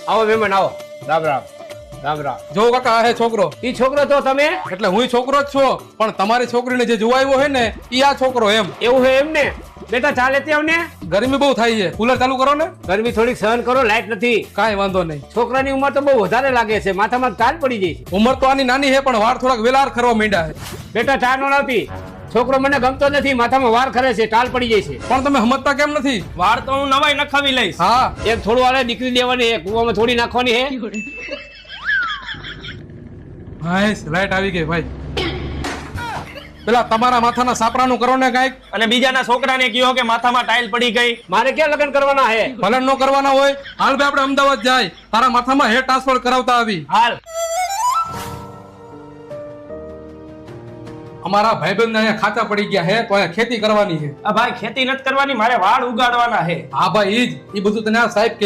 આવો મહેમાન આવો. રામ રામ રામ રામ. જો કાકા આ હે છોકરો. ઈ છોકરો તો તમે એટલે હું છોકરો જ છું, પણ તમારી છોકરીને જે જોવા આવ્યો હે ને ઈ આ છોકરો એમ. એવું હે એમ ને? બેટા ચાલે ત્યાં ને ગરમી બહુ થાય છે, કુલર ચાલુ કરો ને. ગરમી થોડીક સહન કરો, લાઈટ નથી. કાંઈ વાંધો નહીં. છોકરાની ઉંમર તો બહુ વધારે લાગે છે, માથામાં તાલ પડી જાય છે. ઉંમર તો આની નાની હે, પણ વાળ થોડાક વેલાર કરવા માંડ્યા છે. બેટા ચા નો લાવતી. છોકરો મને ગમતો નથી, માથામાં વાર ખરે છે, ટાલ પડી જાય છે. પણ તમે સમજતા કેમ નથી? વાળ તો હું નવાઈ નખાવી લઈશ. હા એક થોડું વાળે દીકરી દેવાની હે, કુવામાં થોડી નાખવાની હે. હાઈસ લાઈટ આવી ગઈ ભાઈ. પેલા તમારા માથાના સાપરાનું કરો ને કાંઈક. અને બીજાના છોકરાને કહ્યો કે માથામાં ટાઇલ પડી ગઈ. મારે ક્યાં લગ્ન કરવાના હે? ભલે ન કરવાના હોય, હાલ ભાઈ આપણે અમદાવાદ જાય, તારા માથામાં હેર ટ્રાન્સફર કરાવતા આવી. હાલ. અમારા ભાઈબંધ અહીંયા ખાતા પડી ગયા હે, તો અહીંયા ખેતી કરવાની છે. આ ભાઈ ખેતી નથી કરવાની, મારે વાળ ઉગાડવાના છે. હા ભાઈ ઈ બધું તને આ સાહેબ